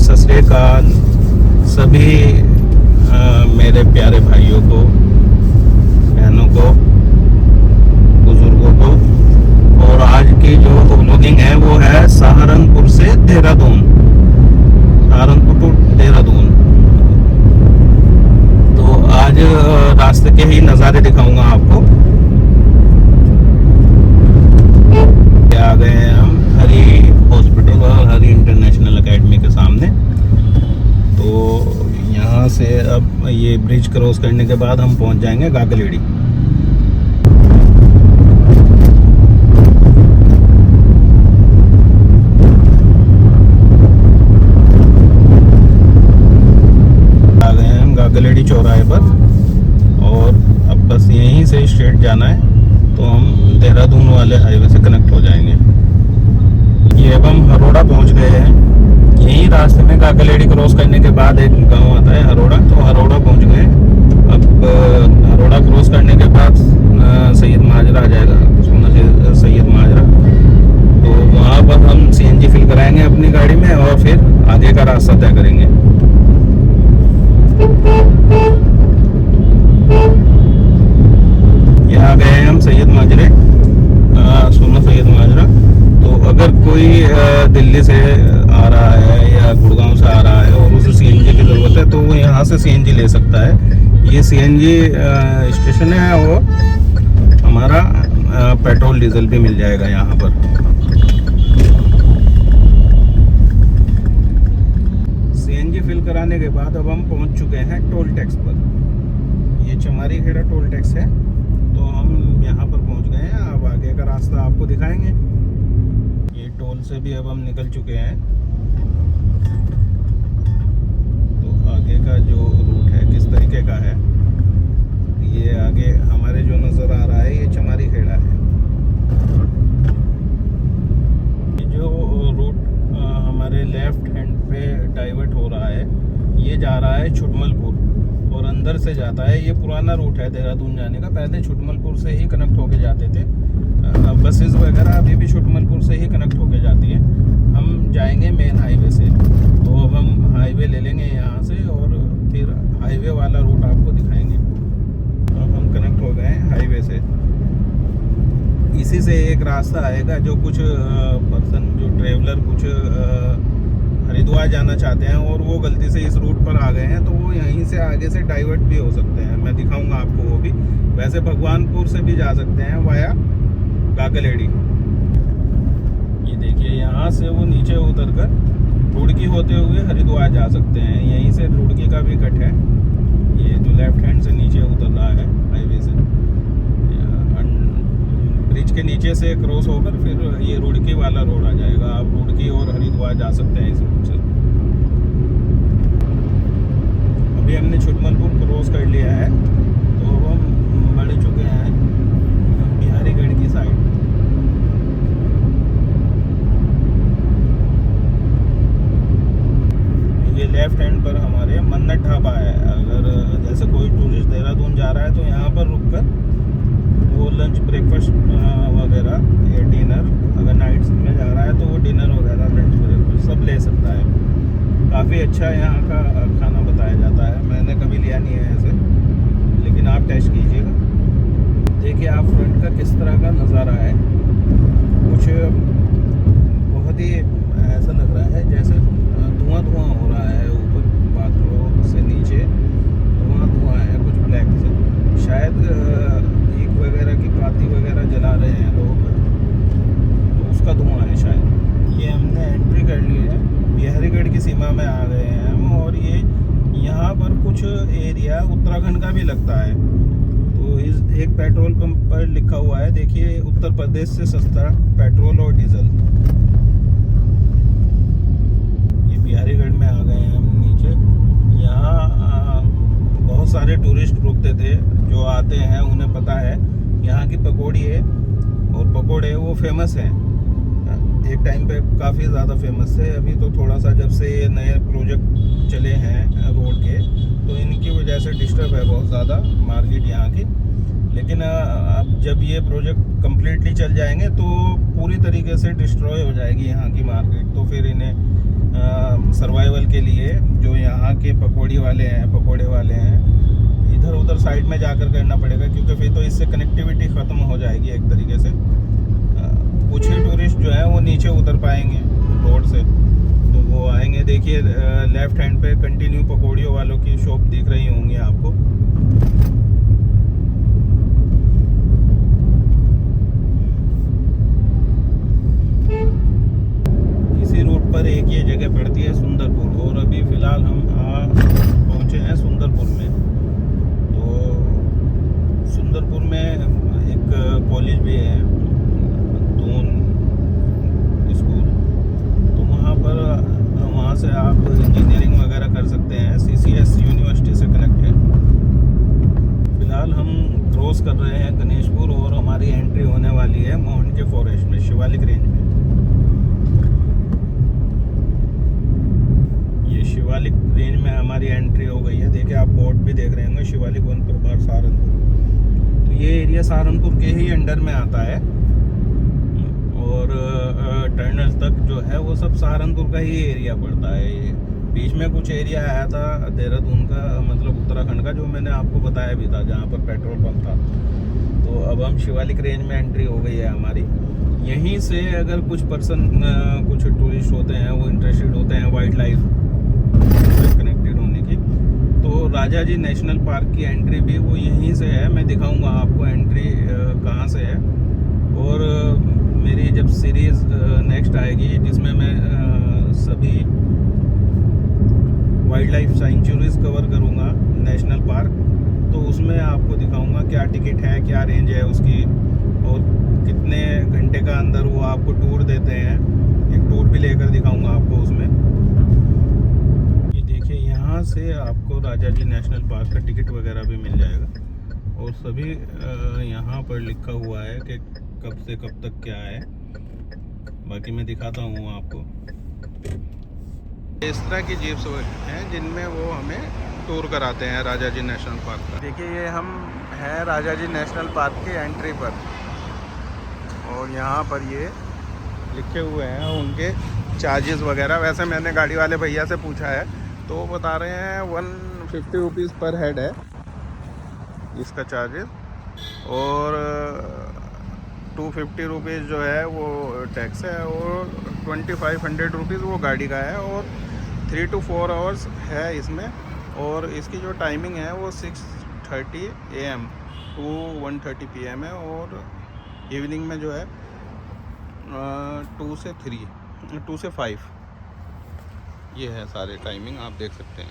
सत श्री अकाल सभी मेरे प्यारे भाइयों को, बहनों को, बुजुर्गों को। और आज की जो व्लॉगिंग है वो है सहारनपुर से देहरादून, सहारनपुर टू देहरादून। तो आज रास्ते के ही नज़ारे दिखाऊंगा आपको। आ गए हैं हम हरी हॉस्पिटल और हरी इंटरनेशनल एकेडमी के सामने। तो यहाँ से अब ये ब्रिज क्रॉस करने के बाद हम पहुँच जाएंगे गागलेडी। आ गए हैं हम गागलेडी चौराहे पर और अब बस यहीं से स्ट्रेट जाना है, तो हम देहरादून वाले हाईवे से कनेक्ट हो जाएंगे। ये अब हम हरोड़ा पहुंच गए हैं। यहीं रास्ते में गागलेडी क्रॉस करने के बाद एक गांव आता है हरोड़ा, तो हरोड़ा पहुंच गए। अब हरोड़ा क्रॉस करने के बाद सैयद माजरा आ जाएगा, सोना सैयद माजरा। तो वहाँ पर हम सीएनजी फिल कराएंगे अपनी गाड़ी में और फिर आगे का रास्ता तय करेंगे। ये आ गए हैं हम सैयद माजरे, सोना सैयद माजरा। तो अगर कोई दिल्ली से आ रहा है या गुड़गांव से आ रहा है और उसे सीएनजी की ज़रूरत है तो वो यहाँ से सीएनजी ले सकता है। ये सीएनजी स्टेशन है और हमारा पेट्रोल डीजल भी मिल जाएगा यहाँ पर। सीएनजी फिल कराने के बाद अब हम पहुँच चुके हैं टोल टैक्स पर। ये चमारी खेड़ा टोल टैक्स है, तो हम यहाँ पर पहुँच गए हैं। अब आगे का रास्ता आपको दिखाएंगे। ये टोल से भी अब हम निकल चुके हैं। तो आगे का जो रूट है किस तरीके का है, ये आगे हमारे जो नज़र आ रहा है ये चमारी खेड़ा है। ये जो रूट हमारे लेफ्ट हैंड पे डाइवर्ट हो रहा है, ये जा रहा है छुटमलपुर और अंदर से जाता है। ये पुराना रूट है देहरादून जाने का। पहले छुटमलपुर से ही कनेक्ट होके जाते थे, बसेस वगैरह अभी भी छुटमलपुर से ही कनेक्ट होके जाती है। हम जाएंगे मेन हाईवे से, तो अब हम हाईवे ले लेंगे यहाँ से और फिर हाईवे वाला रूट आपको दिखाएंगे। अब हम कनेक्ट हो गए हैं हाईवे से। इसी से एक रास्ता आएगा जो कुछ पर्सन, जो ट्रेवलर कुछ हरिद्वार जाना चाहते हैं और वो गलती से इस रूट पर आ गए हैं, तो वो यहीं से आगे से डाइवर्ट भी हो सकते हैं। मैं दिखाऊंगा आपको वो भी। वैसे भगवानपुर से भी जा सकते हैं वाया गागलेडी। ये देखिए, यहाँ से वो नीचे उतर कर रुड़की होते हुए हरिद्वार जा सकते हैं। यहीं से रुड़की का भी कट है। ये जो लेफ्ट हैंड से नीचे उतर रहा है हाईवे से, ब्रिज के नीचे से क्रॉस होकर फिर ये रुड़की वाला रोड आ जाएगा। आप रुड़की और हरिद्वार जा सकते हैं इस रूट से। अभी हमने छुटमलपुर क्रॉस कर लिया है, तो हम बढ़ चुके हैं बिहारीगढ़ की साइड। ये लेफ्ट हैंड पर हमारे मन्नत ढाबा है। अगर जैसे कोई टूरिस्ट देहरादून जा रहा है तो यहाँ पर रुककर वो लंच, ब्रेकफास्ट वगैरह या डिनर, अगर नाइट्स में जा रहा है तो वो डिनर वगैरह, लंच, ब्रेकफास्ट सब ले सकता है। काफ़ी अच्छा यहाँ का खाना बताया जाता है। मैंने कभी लिया नहीं है ऐसे, लेकिन आप टेस्ट कीजिएगा। देखिए आप फ्रंट का किस तरह का नज़ारा है। कुछ बहुत ही ऐसा लग रहा है जैसे धुआं धुआं हो रहा है। ऊपर बाथरूम से नीचे धुआं धुआं है कुछ ब्लैक से। शायद ईख वगैरह की पाती वगैरह जला रहे हैं लोग, तो उसका धुआं है शायद। ये हमने एंट्री कर ली है, बिहारीगढ़ की सीमा में आ गए हैं हम। और ये यहाँ पर कुछ एरिया उत्तराखंड का भी लगता है। तो इस एक पेट्रोल पंप पर लिखा हुआ है, देखिए, उत्तर प्रदेश से सस्ता पेट्रोल और डीजल। ये बिहारीगढ़ में आ गए हैं हम नीचे। यहाँ बहुत सारे टूरिस्ट रुकते थे, जो आते हैं उन्हें पता है यहाँ की पकौड़ी है, और पकौड़े वो फेमस हैं। एक टाइम पे काफ़ी ज़्यादा फेमस थे। अभी तो थोड़ा सा, जब से ये नए प्रोजेक्ट चले हैं रोड के, तो इनकी वजह से डिस्टर्ब है बहुत ज़्यादा मार्केट यहाँ की। लेकिन अब जब ये प्रोजेक्ट कम्प्लीटली चल जाएंगे तो पूरी तरीके से डिस्ट्रॉय हो जाएगी यहाँ की मार्केट। तो फिर इन्हें सर्वाइवल के लिए जो यहाँ के पकौड़ी वाले हैं, पकौड़े वाले हैं, इधर उधर साइड में जाकर करना पड़ेगा, क्योंकि फिर तो इससे कनेक्टिविटी ख़त्म हो जाएगी एक तरीके से। कुछ ही टूरिस्ट जो है वो नीचे उतर पाएंगे रोड से, तो वो आएंगे। देखिए लेफ्ट हैंड पे कंटिन्यू पकौड़ियों वालों की शॉप दिख रही होंगी आपको। इसी रूट पर एक ये जगह पड़ती है सुंदरपुर, और अभी फ़िलहाल हम पहुँचे हैं सुंदरपुर में। तो सुंदरपुर में एक कॉलेज भी है, दून स्कूल, तो वहाँ से आप इंजीनियरिंग वगैरह कर सकते हैं। CCS यूनिवर्सिटी से कनेक्ट है। फ़िलहाल हम क्रॉस कर रहे हैं गणेशपुर, और हमारी एंट्री होने वाली है मोहन के फॉरेस्ट में, शिवालिक रेंज में। ये शिवालिक रेंज में हमारी एंट्री हो गई है। देखिए आप बोर्ड भी देख रहे होंगे, शिवालिक वन प्रभार सहारनपुर। तो ये एरिया सहारनपुर के ही अंडर में आता है, और टर्नल्स तक जो है वो सब सहारनपुर का ही एरिया पड़ता है। ये बीच में कुछ एरिया आया था देहरादून का, मतलब उत्तराखंड का, जो मैंने आपको बताया भी था, जहाँ पर पेट्रोल पंप था। तो अब हम शिवालिक रेंज में एंट्री हो गई है हमारी। यहीं से अगर कुछ पर्सन, कुछ टूरिस्ट होते हैं, वो इंटरेस्टेड होते हैं वाइल्ड लाइफ कनेक्टेड होने की, तो राजा जी नेशनल पार्क की एंट्री भी वो यहीं से है। मैं दिखाऊंगा आपको एंट्री कहाँ से है। और मेरी जब सीरीज़ नेक्स्ट आएगी, जिसमें मैं सभी वाइल्ड लाइफ सेंचुरीज कवर करूंगा नेशनल पार्क, तो उसमें आपको दिखाऊंगा क्या टिकट है, क्या रेंज है उसकी, और कितने घंटे का अंदर वो आपको टूर देते हैं। एक टूर भी लेकर दिखाऊंगा आपको उसमें। ये देखिए यहाँ से आपको राजा जी नेशनल पार्क का टिकट वगैरह भी मिल जाएगा, और सभी यहाँ पर लिखा हुआ है कि कब से कब तक क्या है। बाकी मैं दिखाता हूँ आपको। इस तरह की जीप्स हैं जिनमें वो हमें टूर कराते हैं राजा जी नेशनल पार्क का। देखिए ये हम हैं राजा जी नेशनल पार्क की एंट्री पर, और यहाँ पर ये लिखे हुए हैं उनके चार्जेस वगैरह। वैसे मैंने गाड़ी वाले भैया से पूछा है, तो वो बता रहे हैं 150 रुपीज़ पर हेड है इसका चार्जेस, और 250 रुपीज़ जो है वो टैक्स है, और 2500 रुपीज़ वो गाड़ी का है, और 3 to 4 आवर्स है इसमें। और इसकी जो टाइमिंग है वो 6:30 AM to 1:30 PM है, और इवनिंग में जो है 2 से 5 ये है सारे टाइमिंग, आप देख सकते हैं।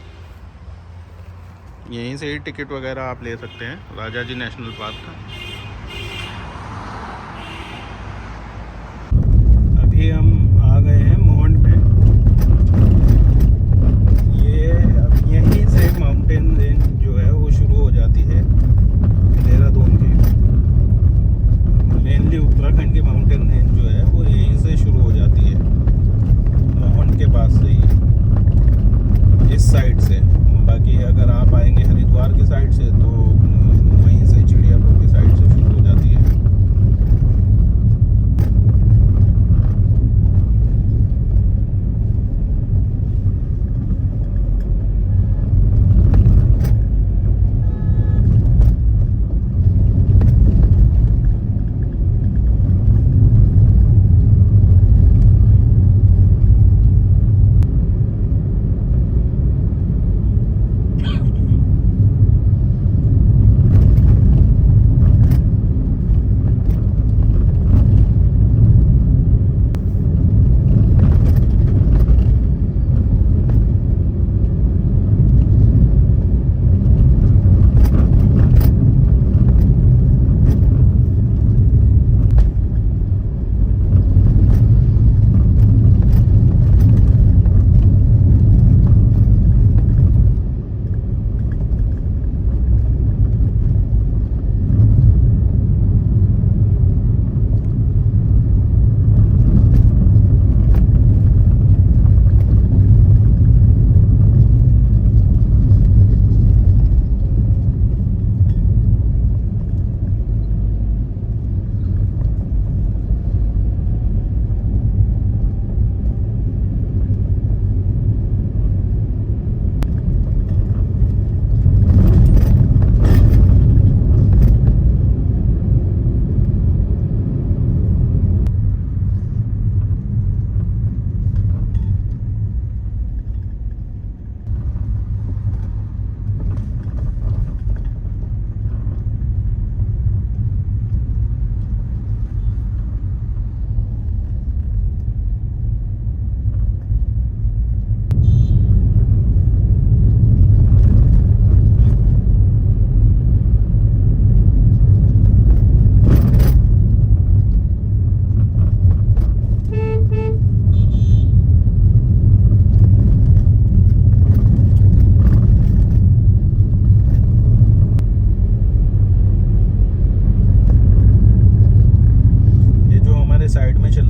यहीं से ही टिकट वगैरह आप ले सकते हैं राजा जी नेशनल पार्क का। अभी हम आ गए हैं मोहन में। ये अब यहीं से माउंटेन रेंज जो है वो शुरू हो जाती है देहरादून की। मेनली उत्तराखंड की माउंटेन रेंज जो है वो यहीं से शुरू हो जाती है, मोहन के पास से ही, इस साइड से। बाकी अगर आप आएंगे हरिद्वार की साइड से, तो वहीं से चिड़ियापुर की साइड से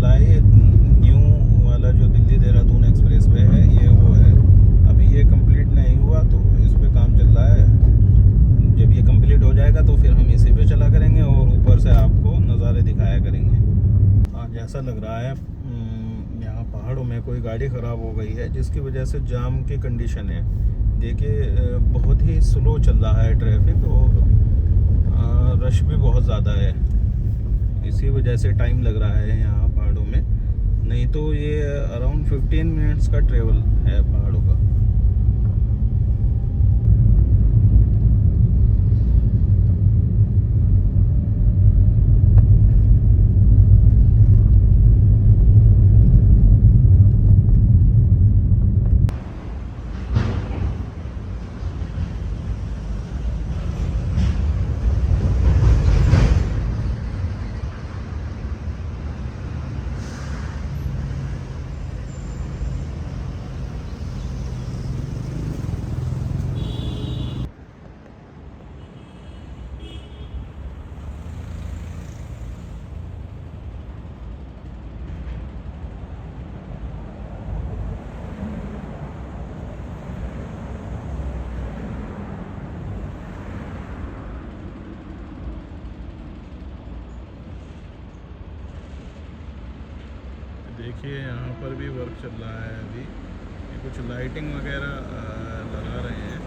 रहा है, ये न्यू वाला जो दिल्ली देहरादून एक्सप्रेस वे है, ये वो है। अभी ये कंप्लीट नहीं हुआ तो इस पे काम चल रहा है। जब ये कंप्लीट हो जाएगा तो फिर हम इसी पे चला करेंगे और ऊपर से आपको नज़ारे दिखाया करेंगे। आज ऐसा लग रहा है यहाँ पहाड़ों में कोई गाड़ी ख़राब हो गई है, जिसकी वजह से जाम की कंडीशन है। देखिए बहुत ही स्लो चल रहा है ट्रैफिक और रश भी बहुत ज़्यादा है, इसी वजह से टाइम लग रहा है यहाँ पहाड़ों में। नहीं तो ये अराउंड 15 मिनट्स का ट्रेवल है पहाड़ों का। देखिए यहाँ पर भी वर्क चल रहा है अभी, कुछ लाइटिंग वगैरह लगा रहे हैं।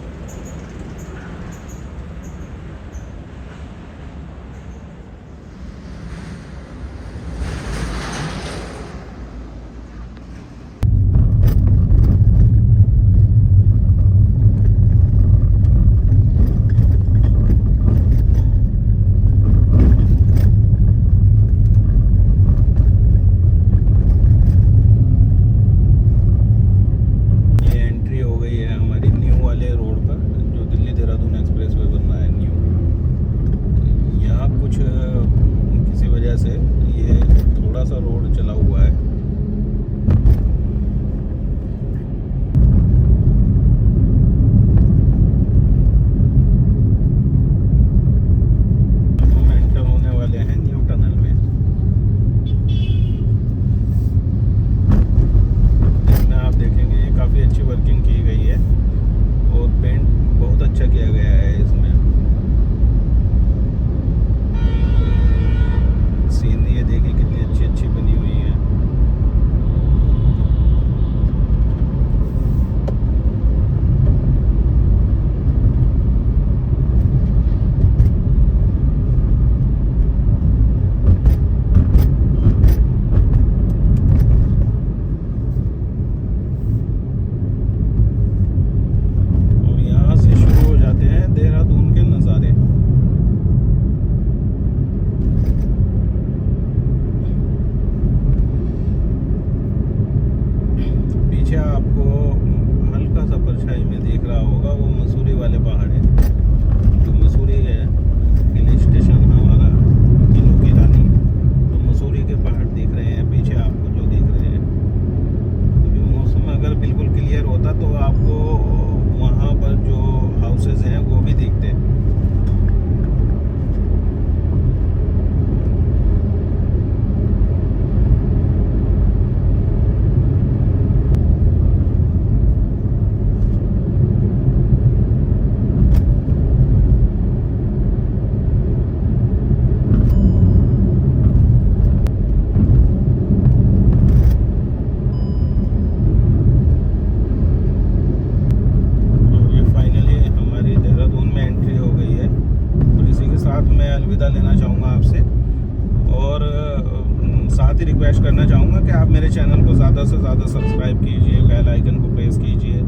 रिक्वेस्ट करना चाहूँगा कि आप मेरे चैनल को ज़्यादा से ज़्यादा सब्सक्राइब कीजिए, बेल आइकन को प्रेस कीजिए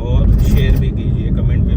और शेयर भी कीजिए, कमेंट भी